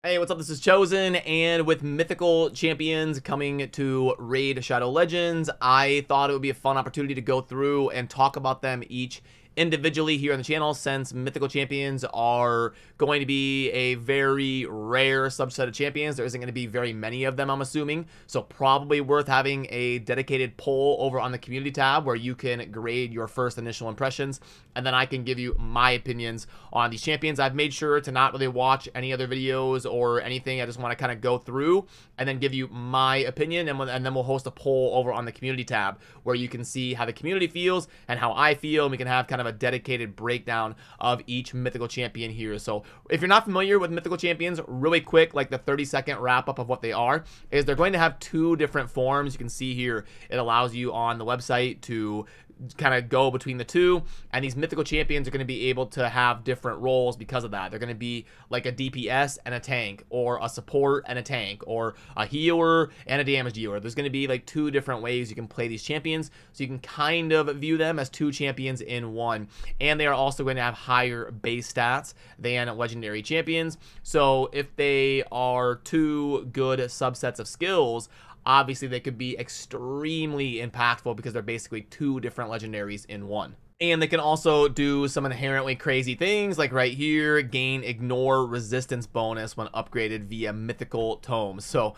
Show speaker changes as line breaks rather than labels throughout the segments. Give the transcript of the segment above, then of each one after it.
Hey, what's up? This is Chosen, and with Mythical Champions coming to raid Shadow Legends, I thought it would be a fun opportunity to go through and talk about them each individually here on the channel, since Mythical Champions are going to be a very rare subset of champions. There isn't going to be very many of them, I'm assuming, so probably worth having a dedicated poll over on the community tab where you can grade your first initial impressions, and then I can give you my opinions on these champions. I've made sure to not really watch any other videos or anything. I just want to kind of go through and then give you my opinion, and then we'll host a poll over on the community tab where you can see how the community feels and how I feel, and we can have kind of a dedicated breakdown of each mythical champion here. So if you're not familiar with mythical champions, really quick, like the 30-second wrap up of what they are is they're going to have two different forms. You can see here it allows you on the website to kind of go between the two, and these mythical champions are going to be able to have different roles because of that. They're going to be like a DPS and a tank, or a support and a tank, or a healer and a damage dealer. There's going to be like two different ways you can play these champions, so you can kind of view them as two champions in one. And they are also going to have higher base stats than legendary champions, so if they are two good subsets of skills, obviously they could be extremely impactful because they're basically two different legendaries in one. And they can also do some inherently crazy things, like right here, gain ignore resistance bonus when upgraded via mythical tomes. So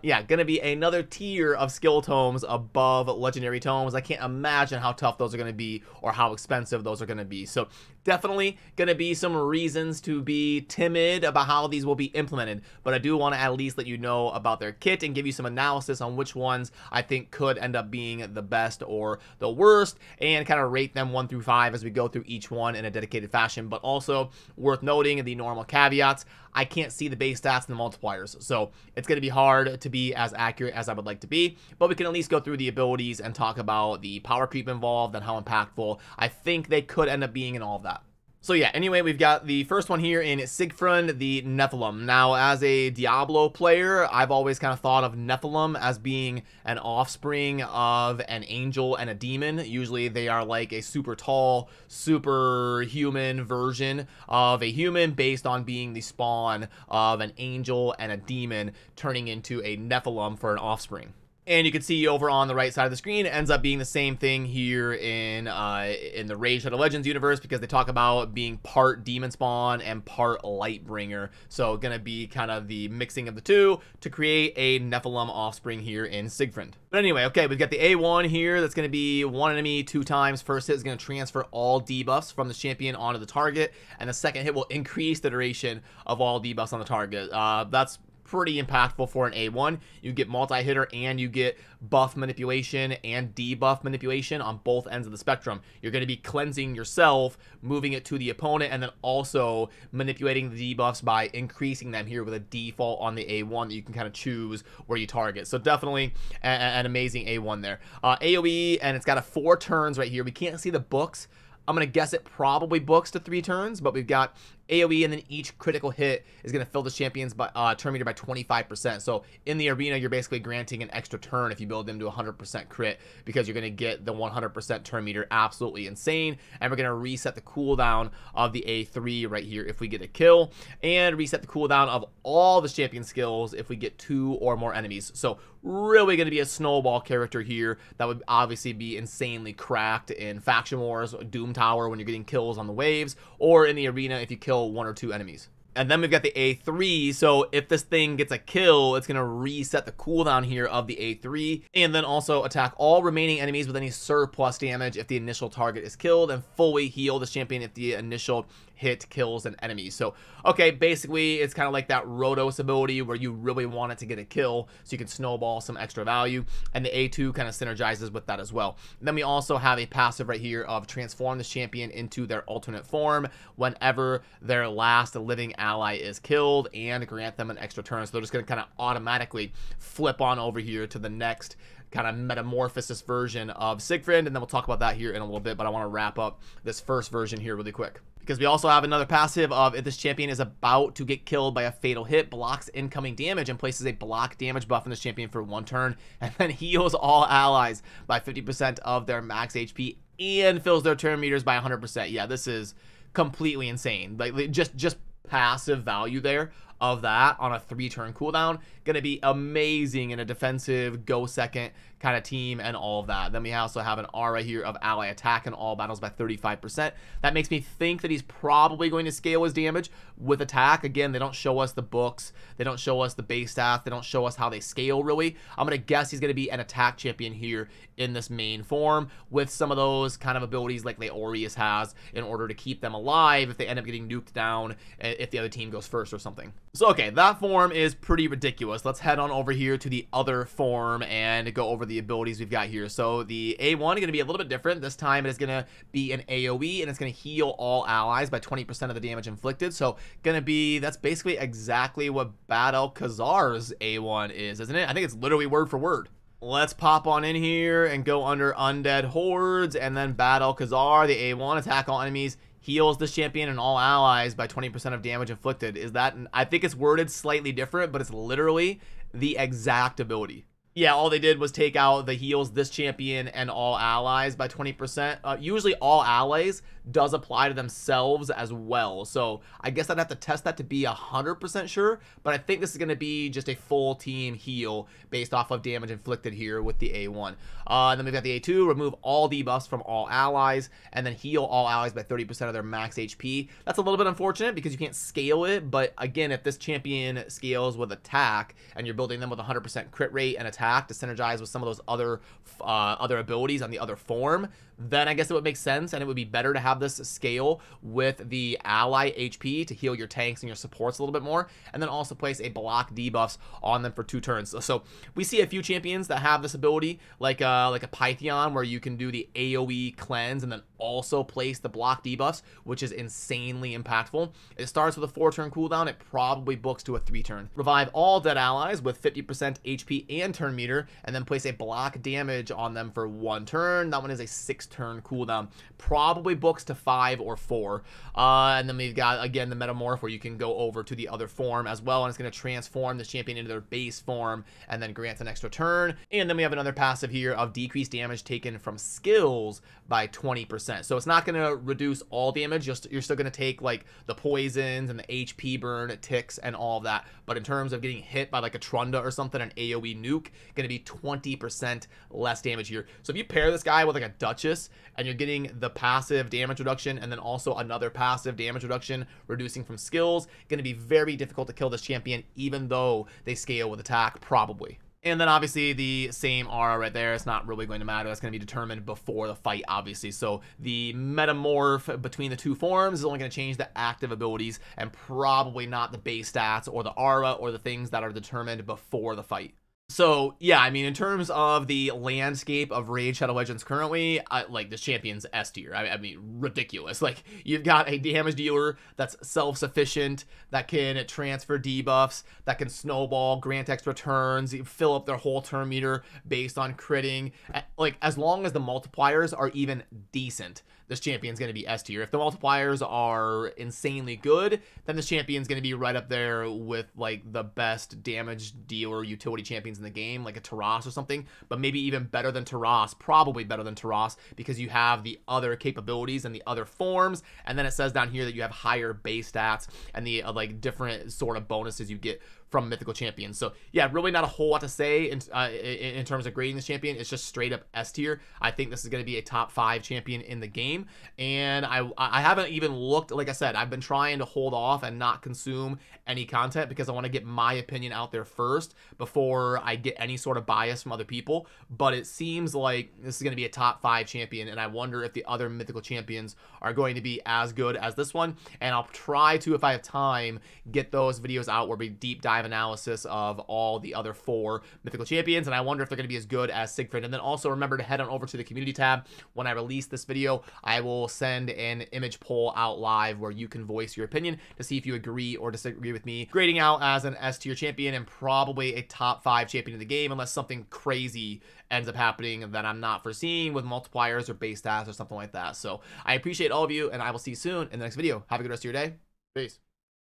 yeah, gonna be another tier of skill tomes above legendary tomes. I can't imagine how tough those are gonna be or how expensive those are gonna be. So definitely gonna be some reasons to be timid about how these will be implemented, but I do want to at least let you know about their kit and give you some analysis on which ones I think could end up being the best or the worst, and kind of rate them 1 through 5 as we go through each one in a dedicated fashion. But also worth noting the normal caveats: I can't see the base stats and the multipliers, so it's going to be hard to be as accurate as I would like to be, but we can at least go through the abilities and talk about the power creep involved and how impactful I think they could end up being in all of that. So yeah, anyway, we've got the first one here in Siegfrund, the Nephilim. Now, as a Diablo player, I've always kind of thought of Nephilim as being an offspring of an angel and a demon. Usually they are like a super tall, superhuman version of a human based on being the spawn of an angel and a demon turning into a Nephilim for an offspring. And you can see over on the right side of the screen, it ends up being the same thing here in the Raid Shadow Legends universe, because they talk about being part demon spawn and part Lightbringer. So gonna be kind of the mixing of the two to create a Nephilim offspring here in Siegfrund. But anyway, okay, we've got the A1 here. That's gonna be one enemy 2 times. First hit is gonna transfer all debuffs from the champion onto the target, and the second hit will increase the duration of all debuffs on the target. That's pretty impactful for an A1. You get multi-hitter and you get buff manipulation and debuff manipulation on both ends of the spectrum. You're going to be cleansing yourself, moving it to the opponent, and then also manipulating the debuffs by increasing them here with a default on the A1 that you can kind of choose where you target. So definitely an amazing A1 there. AoE, and it's got 4 turns right here. We can't see the books. I'm going to guess it probably books to 3 turns, but we've got AoE, and then each critical hit is going to fill the champion's turn meter by 25%. So in the arena, you're basically granting an extra turn if you build them to 100% crit, because you're going to get the 100% turn meter absolutely insane. And we're going to reset the cooldown of the A3 right here if we get a kill, and reset the cooldown of all the champion skills if we get 2 or more enemies. So really going to be a snowball character here that would obviously be insanely cracked in Faction Wars, Doom Tower when you're getting kills on the waves, or in the arena if you kill 1 or 2 enemies. And then we've got the A3, so if this thing gets a kill, it's going to reset the cooldown here of the A3, and then also attack all remaining enemies with any surplus damage if the initial target is killed, and fully heal the champion if the initial hit kills an enemy. So, okay, basically, it's kind of like that Rotos ability where you really want it to get a kill, so you can snowball some extra value, and the A2 kind of synergizes with that as well. And then we also have a passive right here of transform the champion into their alternate form whenever their last living ally is killed, and grant them an extra turn. So they're just going to kind of automatically flip on over here to the next kind of metamorphosis version of Siegfried, and then we'll talk about that here in a little bit, but I want to wrap up this first version here really quick, because we also have another passive of, if this champion is about to get killed by a fatal hit, blocks incoming damage and places a block damage buff on this champion for 1 turn, and then heals all allies by 50% of their max HP and fills their turn meters by 100%. Yeah, this is completely insane. Like, just passive value there of that on a 3-turn cooldown. Going to be amazing in a defensive, go second kind of team and all of that. Then we also have an R right here of ally attack in all battles by 35%. That makes me think that he's probably going to scale his damage with attack. Again, they don't show us the books. They don't show us the base stats. They don't show us how they scale, really. I'm going to guess he's going to be an attack champion here in this main form with some of those kind of abilities like Leorius has in order to keep them alive if they end up getting nuked down if the other team goes first or something. So, okay, that form is pretty ridiculous. Let's head on over here to the other form and go over the abilities we've got here. So the A1 is going to be a little bit different. This time it is going to be an AoE, and it's going to heal all allies by 20% of the damage inflicted. So going to be, that's basically exactly what Bad El-Khazar's A1 is, isn't it? I think it's literally word for word. Let's pop on in here and go under Undead Hordes, and then Bad El-Khazar, the A1, attack all enemies, heals this champion and all allies by 20% of damage inflicted. Is that, I think it's worded slightly different, but it's literally the exact ability. Yeah, all they did was take out the heals this champion and all allies by 20%. Usually all allies does apply to themselves as well. So I guess I'd have to test that to be 100% sure, but I think this is going to be just a full team heal based off of damage inflicted here with the A1. And then we've got the A2, remove all debuffs from all allies, and then heal all allies by 30% of their max HP. That's a little bit unfortunate because you can't scale it, but again, if this champion scales with attack and you're building them with 100% crit rate and attack to synergize with some of those other abilities on the other form, then I guess it would make sense, and it would be better to have this scale with the ally HP to heal your tanks and your supports a little bit more, and then also place a block debuffs on them for 2 turns. So we see a few champions that have this ability, like a Pythion, where you can do the AoE cleanse and then also place the block debuffs, which is insanely impactful. It starts with a 4-turn cooldown. It probably books to a 3-turn. Revive all dead allies with 50% HP and turn meter, and then place a block damage on them for 1 turn. That one is a 6-turn cooldown. Probably books to 5 or 4. And then we've got, again, the Metamorph, where you can go over to the other form as well, and it's going to transform this champion into their base form and then grant an extra turn. And then we have another passive here of decreased damage taken from skills by 20%. So it's not going to reduce all damage. You're still going to take like the poisons and the HP burn, ticks, and all of that. But in terms of getting hit by like a Trunda or something, an AoE nuke, going to be 20% less damage here. So if you pair this guy with like a Duchess and you're getting the passive damage reduction and then also another passive damage reduction reducing from skills, going to be very difficult to kill this champion, even though they scale with attack, probably. And then obviously the same aura right there, it's not really going to matter. That's going to be determined before the fight, obviously. So the metamorph between the 2 forms is only going to change the active abilities and probably not the base stats or the aura or the things that are determined before the fight. So, yeah, I mean, in terms of the landscape of Raid Shadow Legends currently, like, this champion's S tier. I mean, ridiculous. Like, you've got a damage dealer that's self-sufficient, that can transfer debuffs, that can snowball, grant extra turns, fill up their whole turn meter based on critting. Like, as long as the multipliers are even decent, this champion's going to be S tier. If the multipliers are insanely good, then this champion's going to be right up there with, like, the best damage dealer utility champions in the game, like a Taras or something, but maybe even better than Taras, probably better than Taras, because you have the other capabilities and the other forms, and then it says down here that you have higher base stats and the, like, different sort of bonuses you get from mythical champions. So yeah, really not a whole lot to say in terms of grading this champion. It's just straight up S tier. I think this is going to be a top 5 champion in the game, and I haven't even looked. Like I said, I've been trying to hold off and not consume any content because I want to get my opinion out there first before I get any sort of bias from other people. But it seems like this is going to be a top 5 champion, and I wonder if the other mythical champions are going to be as good as this one. And I'll try to, if I have time, get those videos out where we deep dive analysis of all the other 4 mythical champions, and I wonder if they're going to be as good as Siegfrund. And then also remember to head on over to the community tab. When I release this video, I will send an image poll out live where you can voice your opinion to see if you agree or disagree with me grading out as an S tier champion and probably a top 5 champion in the game, unless something crazy ends up happening that I'm not foreseeing with multipliers or base stats or something like that. So I appreciate all of you, and I will see you soon in the next video. Have a good rest of your day. Peace.